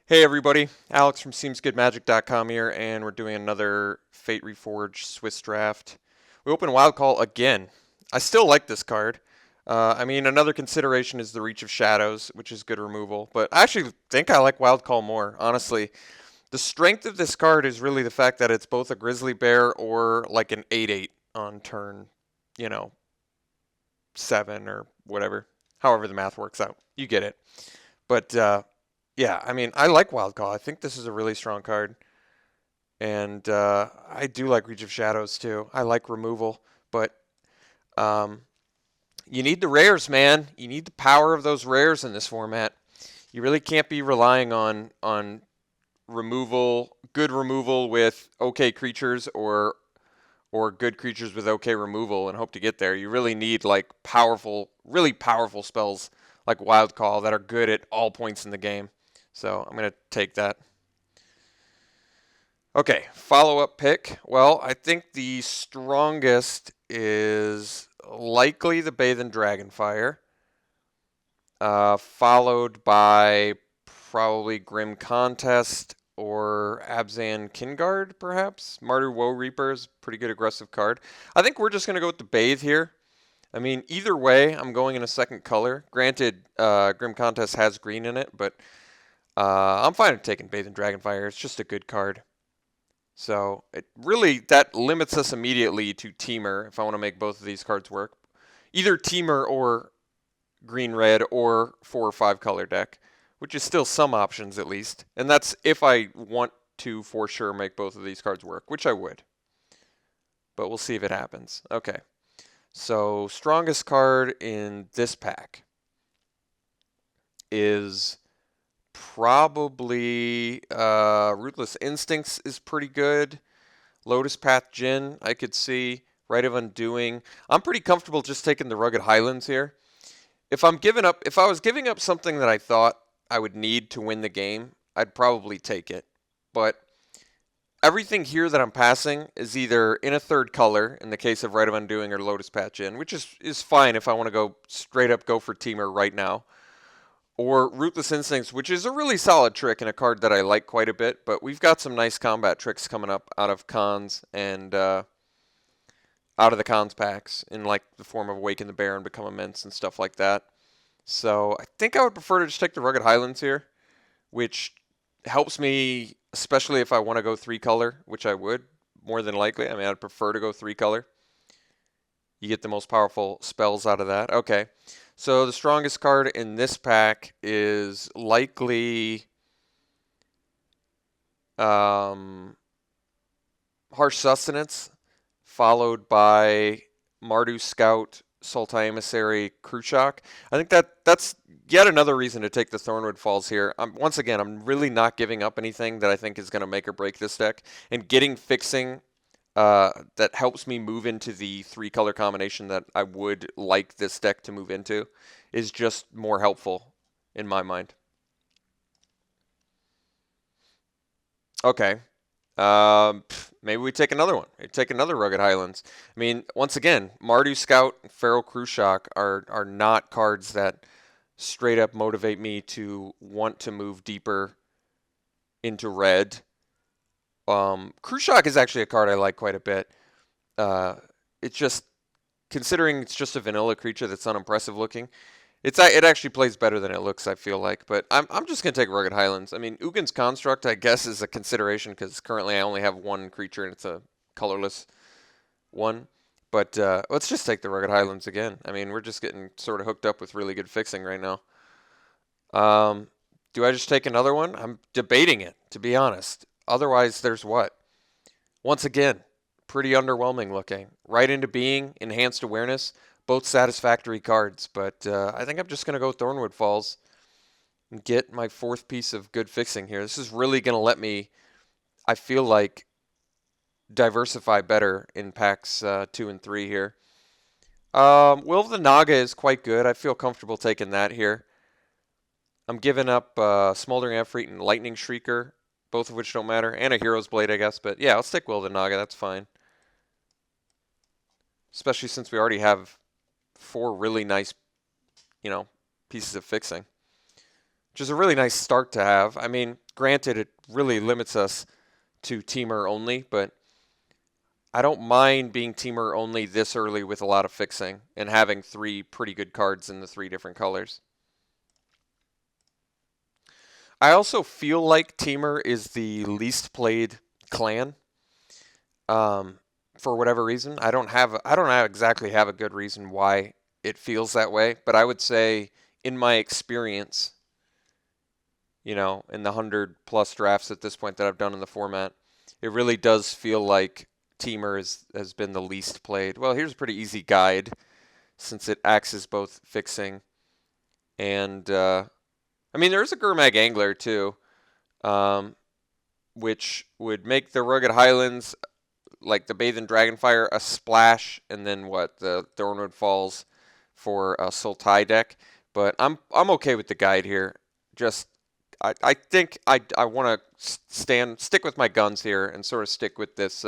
Hey everybody, Alex from SeemsGoodMagic.com here, and we're doing another Fate Reforged Swiss draft. We open Wild Call again. I still like this card. Another consideration is the Reach of Shadows, which is good removal, but I actually think I like Wild Call more, honestly. The strength of this card is really the fact that it's both a Grizzly Bear or like an 8/8 on turn, you know, 7 or whatever, however the math works out. You get it. But yeah, I like Wild Call. I think this is a really strong card. And I do like Reach of Shadows too. I like removal, but um, you need the rares, man. You need the power of those rares in this format. You really can't be relying on removal, good removal with okay creatures or good creatures with okay removal and hope to get there. You really need like powerful, really powerful spells like Wild Call that are good at all points in the game. So I'm going to take that. Okay, follow-up pick. Well, I think the strongest is likely the Bathe Dragonfire, followed by probably Grim Contest or Abzan Kingard, perhaps. Martyr Woe Reaper is a pretty good aggressive card. I think we're just going to go with the Bathe here. I mean, either way, I'm going in a second color. Granted, Grim Contest has green in it, but I'm fine with taking Bathe Dragonfire. It's just a good card. So it really, that limits us immediately to Teamer if I want to make both of these cards work. Either Teamer or green-red or 4 or 5 color deck, which is still some options at least. And that's if I want to for sure make both of these cards work, which I would. But we'll see if it happens. Okay. So strongest card in this pack is probably Ruthless Instincts is pretty good. Lotus Path Djinn, I could see. Rite of Undoing. I'm pretty comfortable just taking the Rugged Highlands here. If I was giving up something that I thought I would need to win the game, I'd probably take it. But everything here that I'm passing is either in a third color, in the case of Rite of Undoing or Lotus Path Djinn, which is fine if I want to go straight up go for Teamer right now. Or Ruthless Instincts, which is a really solid trick and a card that I like quite a bit, but we've got some nice combat tricks coming up out of cons and out of the cons packs in like the form of Awaken the Bear and Become Immense and stuff like that. So I think I would prefer to just take the Rugged Highlands here, which helps me, especially if I want to go 3 color, which I would more than likely. I mean, I'd prefer to go 3 color. You get the most powerful spells out of that. Okay. So the strongest card in this pack is likely Harsh Sustenance, followed by Mardu Scout, Sultai Emissary, Krushak. I think that's yet another reason to take the Thornwood Falls here. Once again, I'm really not giving up anything that I think is going to make or break this deck. And getting fixing that helps me move into the 3 color combination that I would like this deck to move into is just more helpful in my mind. Okay. Maybe we take another one. We take another Rugged Highlands. I mean, once again, Mardu Scout and Feral Krushak are not cards that straight up motivate me to want to move deeper into red. Krushak is actually a card I like quite a bit. It's just, considering it's just a vanilla creature that's unimpressive looking, it actually plays better than it looks, I feel like. But I'm just going to take Rugged Highlands. I mean, Ugin's Construct, I guess, is a consideration because currently I only have one creature and it's a colorless one. But let's just take the Rugged Highlands again. I mean, we're just getting sort of hooked up with really good fixing right now. Do I just take another one? I'm debating it, to be honest. Otherwise, there's what? Once again, pretty underwhelming looking. Right into Being, Enhanced Awareness, both satisfactory cards. But I think I'm just going to go Thornwood Falls and get my 4th piece of good fixing here. This is really going to let me, I feel like, diversify better in packs 2 and 3 here. Will of the Naga is quite good. I feel comfortable taking that here. I'm giving up Smoldering Efreet and Lightning Shrieker, both of which don't matter, and a Hero's Blade, I guess. But yeah, I'll stick Will of the Naga. That's fine. Especially since we already have 4 really nice, pieces of fixing, which is a really nice start to have. I mean, Granted, it really limits us to teamer only, but I don't mind being teamer only this early with a lot of fixing and having 3 pretty good cards in the 3 different colors. I also feel like teamer is the least played clan. For whatever reason, I don't exactly have a good reason why it feels that way, but I would say in my experience, in the 100+ drafts at this point that I've done in the format, it really does feel like teamer has been the least played. Well, here's a pretty easy guide since it acts as both fixing and I mean there's a Gurmag Angler too, which would make the Rugged Highlands like the Bathe in Dragonfire a splash, and then what, the Thornwood Falls for a Sultai deck. But I'm okay with the guide here. Just I think I want to stick with my guns here and sort of stick with this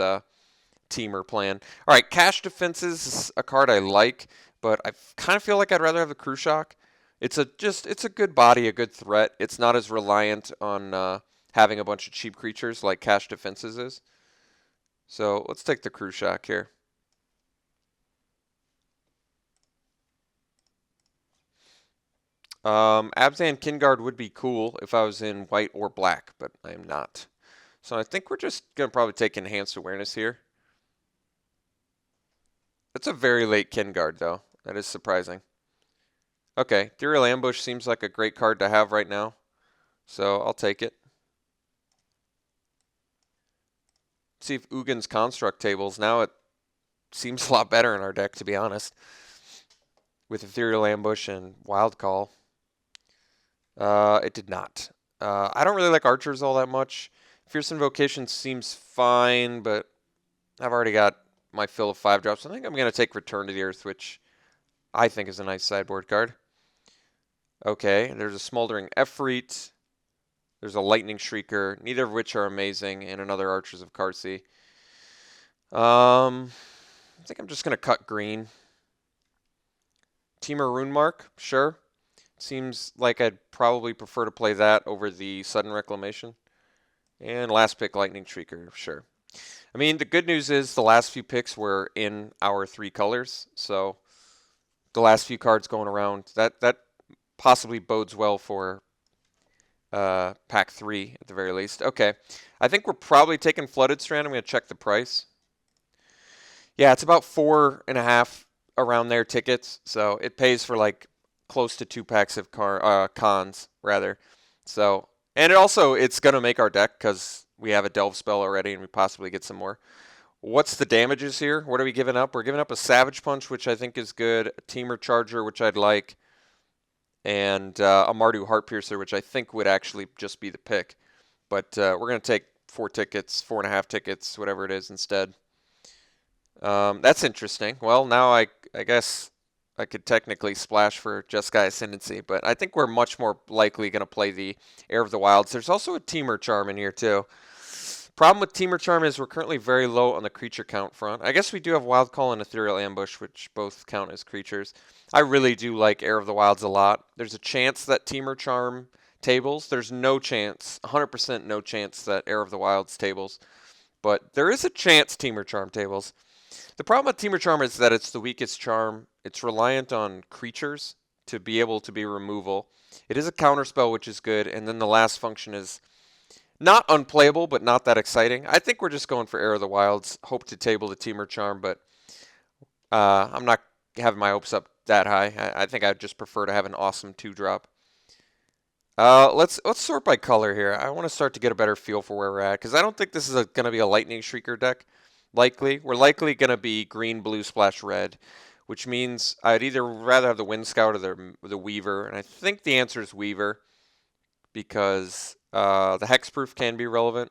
teamer plan. All right, Cash Defenses is a card I like, but I kind of feel like I'd rather have the Crew Shock. It's a good body, a good threat. It's not as reliant on having a bunch of cheap creatures like Cash Defenses is. So let's take the Crew Shock here. Abzan Kinguard would be cool if I was in white or black, but I am not. So I think we're just going to probably take Enhanced Awareness here. That's a very late Kinguard, though. That is surprising. Okay, Ethereal Ambush seems like a great card to have right now, so I'll take it. See if Ugin's Construct tables. Now it seems a lot better in our deck, to be honest, with Ethereal Ambush and Wild Call. It did not. I don't really like Archers all that much. Fierce Invocation seems fine, but I've already got my fill of 5-drops. I think I'm going to take Return to the Earth, which I think is a nice sideboard card. Okay, there's a Smoldering Efreet. There's a Lightning Shrieker, neither of which are amazing, and another Archers of Karsi. I think I'm just going to cut green. Teamer Runemark, sure. Seems like I'd probably prefer to play that over the Sudden Reclamation. And last pick, Lightning Shrieker, sure. I mean, the good news is the last few picks were in our 3 colors, so the last few cards going around, that possibly bodes well for pack 3 at the very least. Okay, I think we're probably taking Flooded Strand. I'm going to check the price. Yeah, it's about 4.5 around there tickets, so it pays for like close to 2 packs of cons rather. So, and it's going to make our deck because we have a Delve spell already and we possibly get some more. What's the damages here? What are we giving up? We're giving up a Savage Punch, which I think is good, a Teamer Charger, which I'd like, and a Mardu Heartpiercer, which I think would actually just be the pick. But we're going to take 4 tickets, 4.5 tickets, whatever it is instead. That's interesting. Well, now I guess I could technically splash for Jeskai Ascendancy, but I think we're much more likely going to play the Heir of the Wilds. There's also a Teamer Charm in here too. Problem with Teamer Charm is we're currently very low on the creature count front. I guess we do have Wild Call and Ethereal Ambush, which both count as creatures. I really do like Heir of the Wilds a lot. There's a chance that Teamer Charm tables. There's no chance, 100% no chance that Heir of the Wilds tables. But there is a chance Teamer Charm tables. The problem with Teamer Charm is that it's the weakest charm. It's reliant on creatures to be able to be removal. It is a counterspell, which is good, and then the last function is not unplayable, but not that exciting. I think we're just going for Heir of the Wilds. Hope to table the Teamer Charm, but I'm not having my hopes up that high. I think I'd just prefer to have an awesome 2-drop. Let's sort by color here. I want to start to get a better feel for where we're at, because I don't think this is going to be a Lightning Shrieker deck. We're likely going to be green, blue, splash, red, which means I'd either rather have the Wind Scout or the Weaver, and I think the answer is Weaver, because the hexproof can be relevant.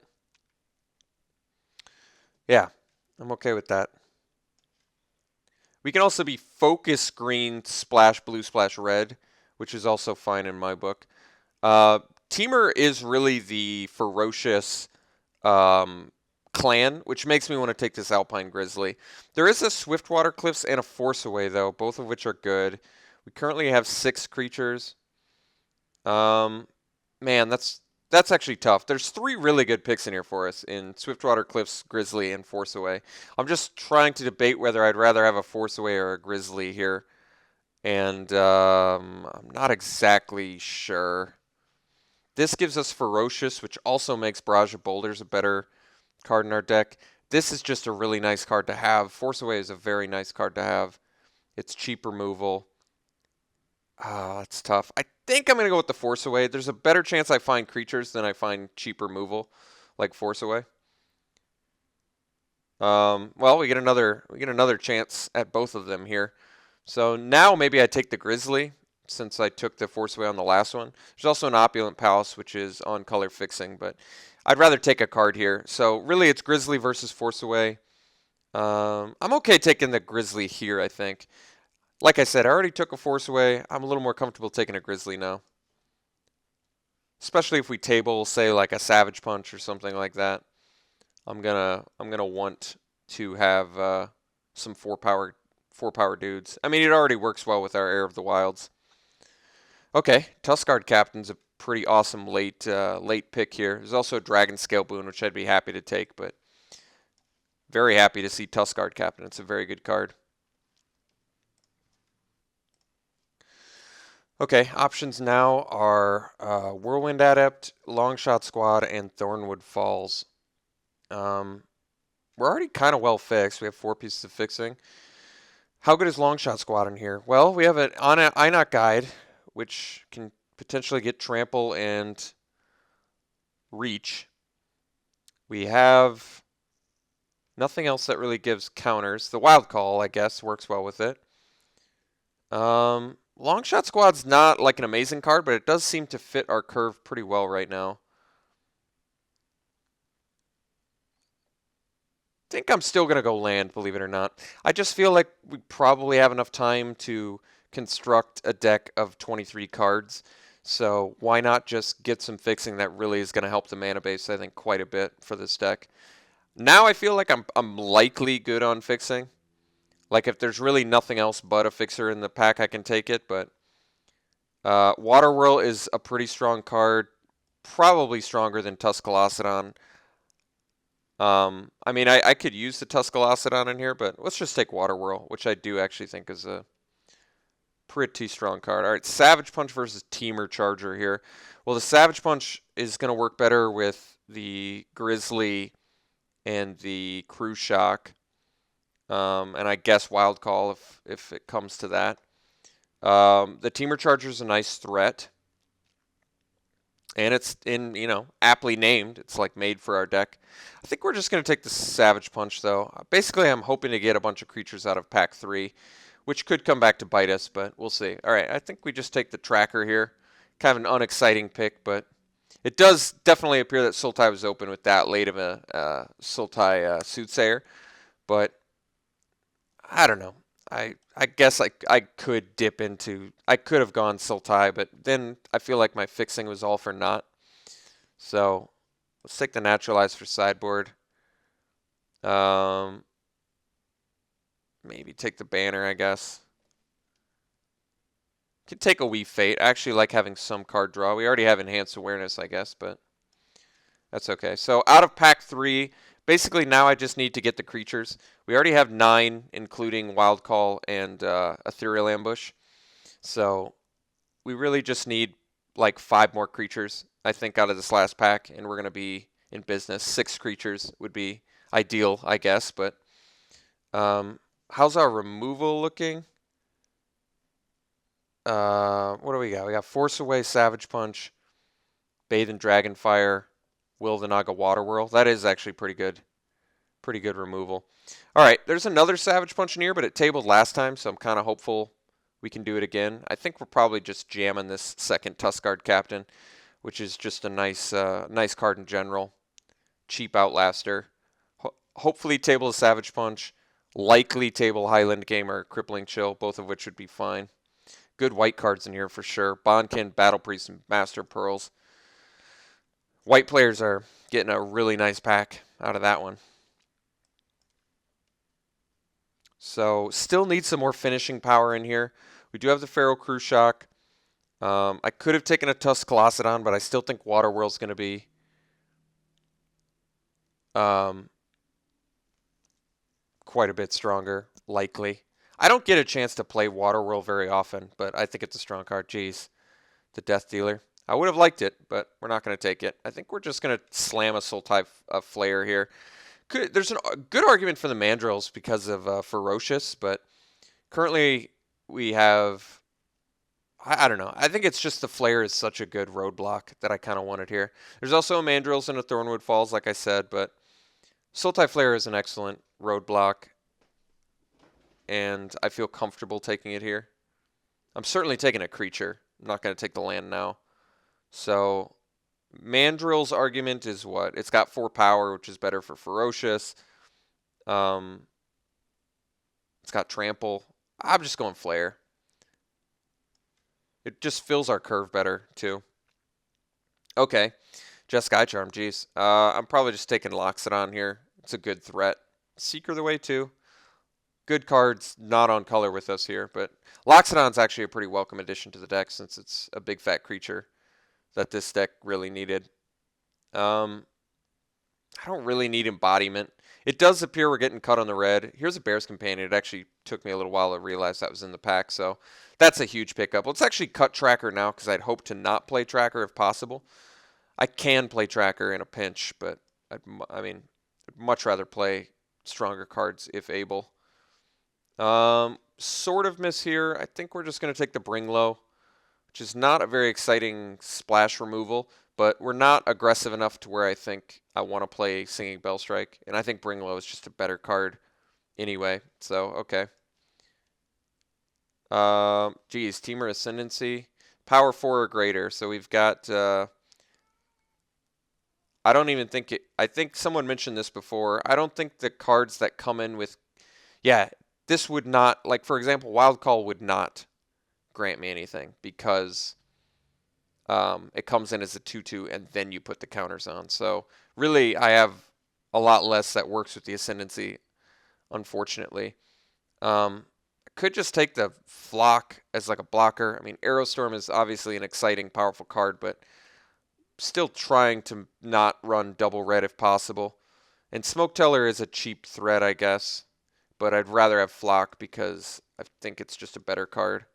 Yeah, I'm okay with that. We can also be focus green, splash blue, splash red, which is also fine in my book. Teamer is really the ferocious clan, which makes me want to take this Alpine Grizzly. There is a Swiftwater Cliffs and a Force Away, though, both of which are good. We currently have 6 creatures. Man, that's That's actually tough. There's three really good picks in here for us in Swiftwater Cliffs, Grizzly, and Force Away. I'm just trying to debate whether I'd rather have a Force Away or a Grizzly here, and I'm not exactly sure. This gives us Ferocious, which also makes Barrage of Boulders a better card in our deck. This is just a really nice card to have. Force Away is a very nice card to have. It's cheap removal. That's tough. I think I'm going to go with the Force Away. There's a better chance I find creatures than I find cheap removal, like Force Away. Well, we get another chance at both of them here. So now maybe I take the Grizzly since I took the Force Away on the last one. There's also an Opulent Palace, which is on color fixing, but I'd rather take a card here. So really, it's Grizzly versus Force Away. I'm okay taking the Grizzly here, I think. Like I said, I already took a Force Away. I'm a little more comfortable taking a Grizzly now. Especially if we table, say, like a Savage Punch or something like that. I'm gonna want to have some four power dudes. I mean, it already works well with our Heir of the Wilds. Okay, Tuskguard Captain's a pretty awesome late pick here. There's also a Dragon Scale Boon, which I'd be happy to take, but very happy to see Tuskguard Captain. It's a very good card. Okay, options now are Whirlwind Adept, Longshot Squad, and Thornwood Falls. We're already kind of well fixed. We have 4 pieces of fixing. How good is Longshot Squad in here? Well, we have an Einok Guide, which can potentially get Trample and Reach. We have nothing else that really gives counters. The Wild Call, I guess, works well with it. Longshot Squad's not like an amazing card, but it does seem to fit our curve pretty well right now. I think I'm still going to go land, believe it or not. I just feel like we probably have enough time to construct a deck of 23 cards. So why not just get some fixing that really is going to help the mana base, I think, quite a bit for this deck. Now I feel like I'm likely good on fixing. Like if there's really nothing else but a fixer in the pack, I can take it. But Water Whirl is a pretty strong card, probably stronger than Tuscalocedon. I mean, I could use the Tuscalocedon in here, but let's just take Water Whirl, which I do actually think is a pretty strong card. All right, Savage Punch versus Teamer Charger here. Well, the Savage Punch is going to work better with the Grizzly and the Crew Shock. And I guess Wild Call if it comes to that. The Teamer Charger is a nice threat. And it's aptly named. It's like made for our deck. I think we're just going to take the Savage Punch, though. Basically, I'm hoping to get a bunch of creatures out of pack 3, which could come back to bite us, but we'll see. All right, I think we just take the Tracker here. Kind of an unexciting pick, but it does definitely appear that Sultai was open with that late of a Sultai Soothsayer. But I don't know. I guess I could dip into... I could have gone Sultai, but then I feel like my fixing was all for naught. So let's take the Naturalize for sideboard. Maybe take the Banner, I guess. Could take a Wee Fate. I actually like having some card draw. We already have Enhanced Awareness, I guess, but that's okay. So out of pack 3... Basically, now I just need to get the creatures. We already have 9, including Wild Call and Ethereal Ambush. So we really just need like 5 more creatures, I think, out of this last pack, and we're going to be in business. 6 creatures would be ideal, I guess. But how's our removal looking? What do we got? We got Force Away, Savage Punch, Bathe in Dragonfire, Will the Naga Water Whirl. That is actually pretty good. Pretty good removal. All right, there's another Savage Punch in here, but it tabled last time, so I'm kind of hopeful we can do it again. I think we're probably just jamming this second Tuskguard Captain, which is just a nice card in general. Cheap Outlaster. Hopefully table a Savage Punch. Likely table Highland Gamer, Crippling Chill, both of which would be fine. Good white cards in here for sure. Bondkin, Battle Priest, and Master of Pearls. White players are getting a really nice pack out of that one. So still need some more finishing power in here. We do have the Feral Crew Shock. I could have taken a Tuscalocedon, but I still think Waterwhirl's going to be quite a bit stronger, likely. I don't get a chance to play Waterwhirl very often, but I think it's a strong card. Jeez, the Death Dealer. I would have liked it, but we're not going to take it. I think we're just going to slam a Soul-type Flare here. There's a good argument for the Mandrills because of Ferocious, but currently we have... I don't know. I think it's just the Flare is such a good roadblock that I kind of wanted here. There's also a Mandrills and a Thornwood Falls, like I said, but Soul-type Flare is an excellent roadblock, and I feel comfortable taking it here. I'm certainly taking a creature. I'm not going to take the land now. So Mandrill's argument is what? It's got 4 power, which is better for Ferocious. It's got Trample. I'm just going Flare. It just fills our curve better, too. Okay. Just Skycharm, jeez. I'm probably just taking Loxodon here. It's a good threat. Seeker the way, too. Good cards, not on color with us here, but Loxodon's actually a pretty welcome addition to the deck since it's a big fat creature that this deck really needed. I don't really need Embodiment. It does appear we're getting cut on the red. Here's a Bear's Companion. It actually took me a little while to realize that was in the pack, so that's a huge pickup. Let's actually cut Tracker now because I'd hope to not play Tracker if possible. I can play Tracker in a pinch, but I'd much rather play stronger cards if able. Sort of miss here. I think we're just going to take the Bring Low, which is not a very exciting splash removal, but we're not aggressive enough to where I think I want to play Singing Bell Strike, and I think Bring Low is just a better card anyway, so okay. Geez, Teamer Ascendancy. Power 4 or greater, so we've got... I don't even think it... I think someone mentioned this before. I don't think the cards that come in with... Yeah, this would not... Like, for example, Wild Call would not grant me anything because it comes in as a 2/2 and then you put the counters on. So really, I have a lot less that works with the Ascendancy, unfortunately. I could just take the Flock as like a blocker. I mean, Aerostorm is obviously an exciting, powerful card, but still trying to not run double red if possible. And Smoke Teller is a cheap threat, I guess, but I'd rather have Flock because I think it's just a better card.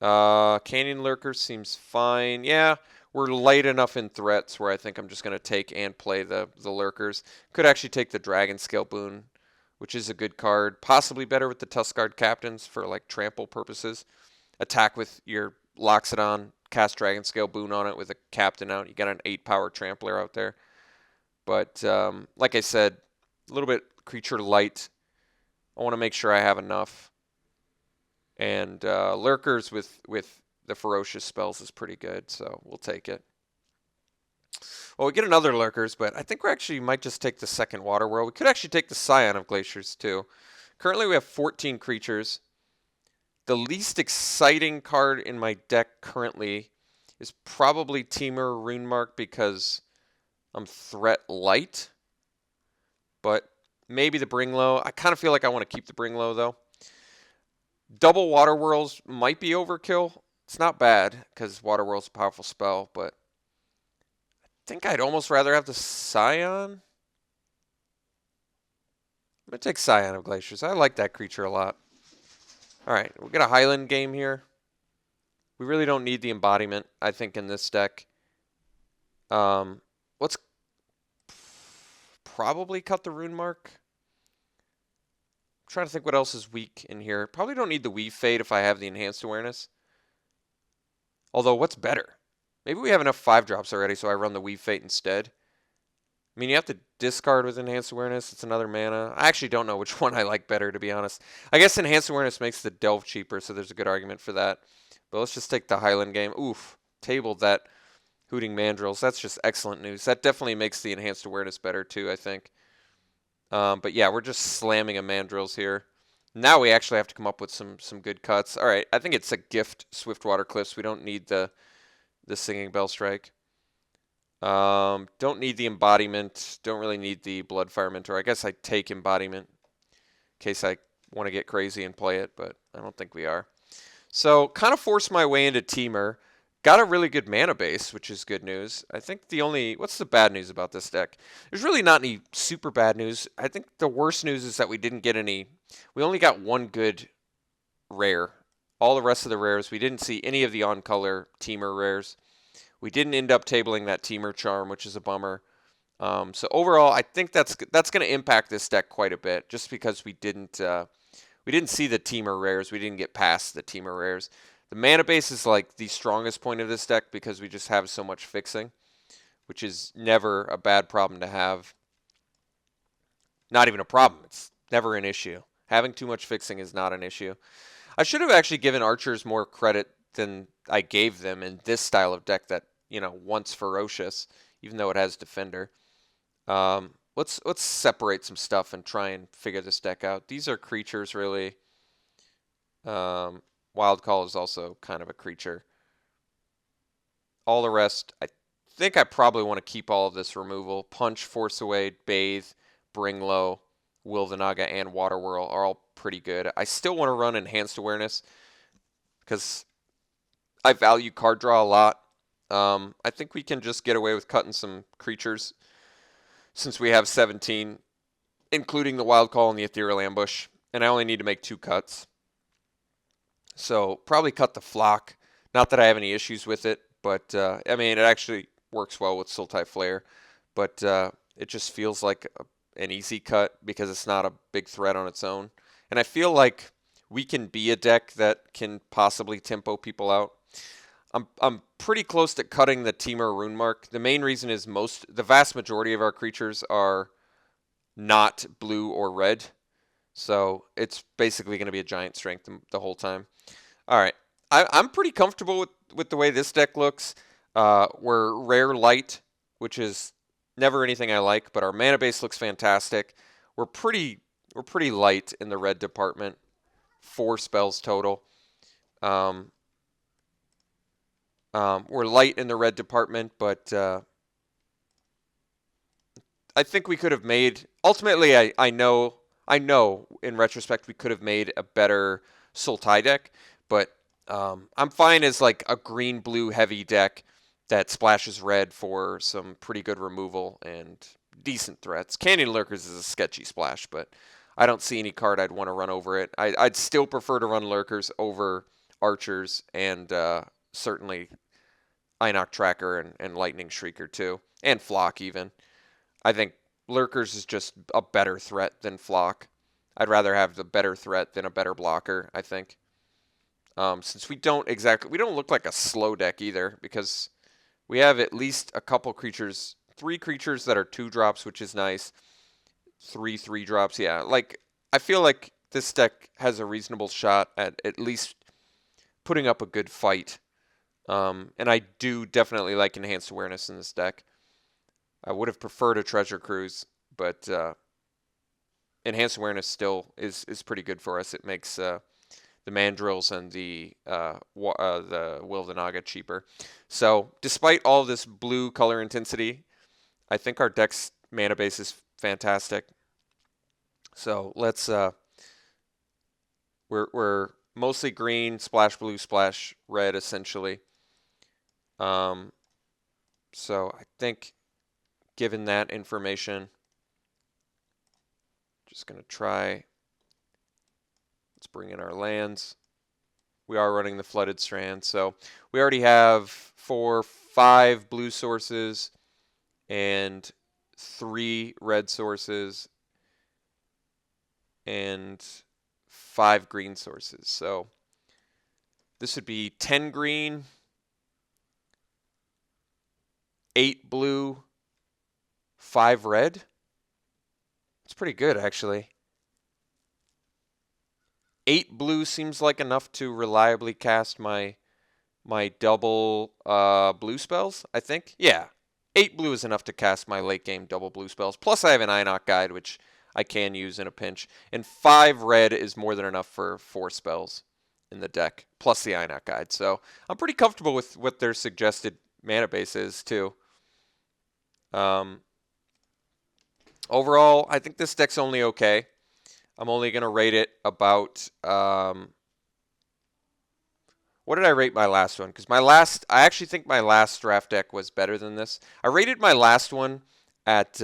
Canyon Lurker seems fine. Yeah, we're light enough in threats where I think I'm just going to take and play the Lurkers. Could actually take the Dragon Scale Boon, which is a good card. Possibly better with the Tuskguard Captains for like trample purposes. Attack with your Loxodon, cast Dragon Scale Boon on it with a Captain out. You got an 8-power Trampler out there. But like I said, a little bit creature light. I want to make sure I have enough. And Lurkers with the Ferocious spells is pretty good, so we'll take it. Well, we get another Lurkers, but I think we actually might just take the second Waterworld. We could actually take the Scion of Glaciers, too. Currently, we have 14 creatures. The least exciting card in my deck currently is probably Temur Runemark because I'm threat light. But maybe the Bring Low. I kind of feel like I want to keep the Bring Low, though. Double Water Whirls might be overkill. It's not bad because Water Whirl's a powerful spell, but I think I'd almost rather have the Scion. I'm going to take Scion of Glaciers. I like that creature a lot. All right, we'll get a Highland game here. We really don't need the embodiment, I think, in this deck. Let's probably cut the Rune Mark. I'm trying to think what else is weak in here. Probably don't need the Weave Fade if I have the Enhanced Awareness. Although, what's better? Maybe we have enough 5-drops already, so I run the Weave Fate instead. I mean, you have to discard with Enhanced Awareness. It's another mana. I actually don't know which one I like better, to be honest. I guess Enhanced Awareness makes the Delve cheaper, so there's a good argument for that. But let's just take the Highland game. Oof. Tabled that Hooting Mandrills. That's just excellent news. That definitely makes the Enhanced Awareness better, too, I think. But yeah, we're just slamming a Mandrills here. Now we actually have to come up with some good cuts. All right, I think it's a gift Swiftwater Cliffs. We don't need the Singing Bell Strike. Don't need the embodiment. Don't really need the Bloodfire Mentor. I guess I take embodiment in case I want to get crazy and play it, but I don't think we are. So kind of forced my way into Teamer. Got a really good mana base, which is good news. I think what's the bad news about this deck? There's really not any super bad news. I think the worst news is that we only got one good rare. All the rest of the rares, we didn't see any of the on-color Teamer rares. We didn't end up tabling that Teamer charm, which is a bummer. So overall, I think that's going to impact this deck quite a bit, just because we didn't see the Teamer rares. We didn't get past the Teamer rares. The mana base is like the strongest point of this deck because we just have so much fixing, which is never a bad problem to have. Not even a problem. It's never an issue. Having too much fixing is not an issue. I should have actually given archers more credit than I gave them in this style of deck that, wants ferocious, even though it has defender. Let's separate some stuff and try and figure this deck out. These are creatures, really. Wild Call is also kind of a creature. All the rest, I think I probably want to keep all of this removal. Punch, Force Away, Bathe, Bring Low, Will the Naga, and Water Whirl are all pretty good. I still want to run Enhanced Awareness because I value card draw a lot. I think we can just get away with cutting some creatures since we have 17, including the Wild Call and the Ethereal Ambush, and I only need to make 2 cuts. So probably cut the Flock. Not that I have any issues with it, but I mean, it actually works well with Sultai Flare, but it just feels like an easy cut because it's not a big threat on its own. And I feel like we can be a deck that can possibly tempo people out. I'm pretty close to cutting the Teamer Rune Mark. The main reason is the vast majority of our creatures are not blue or red. So it's basically going to be a giant strength the whole time. All right. I'm pretty comfortable with the way this deck looks. We're rare light, which is never anything I like, but our mana base looks fantastic. We're pretty light in the red department. 4 spells total. We're light in the red department, but I think we could have made. Ultimately, I know in retrospect we could have made a better Sultai deck, but I'm fine as like a green-blue heavy deck that splashes red for some pretty good removal and decent threats. Canyon Lurkers is a sketchy splash, but I don't see any card I'd want to run over it. I'd still prefer to run Lurkers over Archers and certainly Inoc Tracker and Lightning Shrieker too, and Flock even. I think Lurkers is just a better threat than Flock. I'd rather have the better threat than a better blocker, I think. Since we don't look like a slow deck either, because we have at least a couple creatures, 3 creatures that are 2-drops, which is nice. 3 3-drops, yeah. Like, I feel like this deck has a reasonable shot at least putting up a good fight. And I do definitely like Enhanced Awareness in this deck. I would have preferred a Treasure Cruise, but Enhanced Awareness still is pretty good for us. It makes the Mandrills and the Will the Naga cheaper. So despite all this blue color intensity, I think our deck's mana base is fantastic. So let's we're mostly green, splash blue, splash red essentially. So I think given that information, just going to try. Let's bring in our lands. We are running the Flooded Strand, so we already have 5 blue sources and 3 red sources and 5 green sources. So this would be 10 green, 8 blue, 5 red. It's pretty good, actually. 8 blue seems like enough to reliably cast my double blue spells, I think. Yeah, 8 blue is enough to cast my late game double blue spells. Plus I have an Inoc Guide, which I can use in a pinch. And 5 red is more than enough for 4 spells in the deck, plus the Inoc Guide. So I'm pretty comfortable with what their suggested mana base is, too. Overall, I think this deck's only okay. I'm only going to rate it about what did I rate my last one? Because I actually think my last draft deck was better than this. I rated my last one at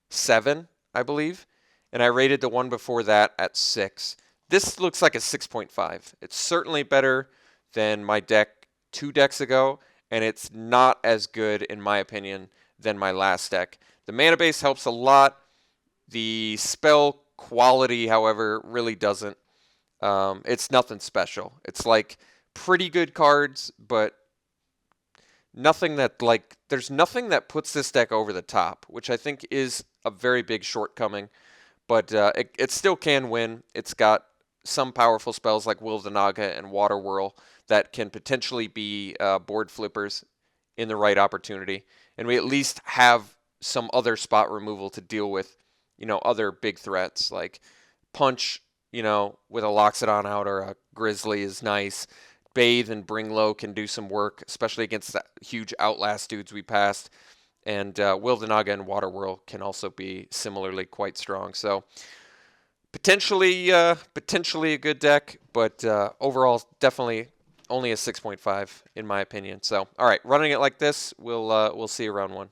7, I believe, and I rated the one before that at 6. This looks like a 6.5. It's certainly better than my deck 2 decks ago, and it's not as good, in my opinion, than my last deck. The mana base helps a lot. The spell quality, however, really doesn't. It's nothing special. It's like pretty good cards, but nothing that there's nothing that puts this deck over the top, which I think is a very big shortcoming. But it still can win. It's got some powerful spells like Will of the Naga and Water Whirl that can potentially be board flippers in the right opportunity. And we at least have some other spot removal to deal with, other big threats like Punch, with a Loxodon out or a Grizzly is nice. Bathe and Bring Low can do some work, especially against the huge Outlast dudes we passed. And Will of the Naga and Water Whirl can also be similarly quite strong. So potentially a good deck, but overall definitely only a 6.5 in my opinion. So all right, running it like this, we'll see you round 1.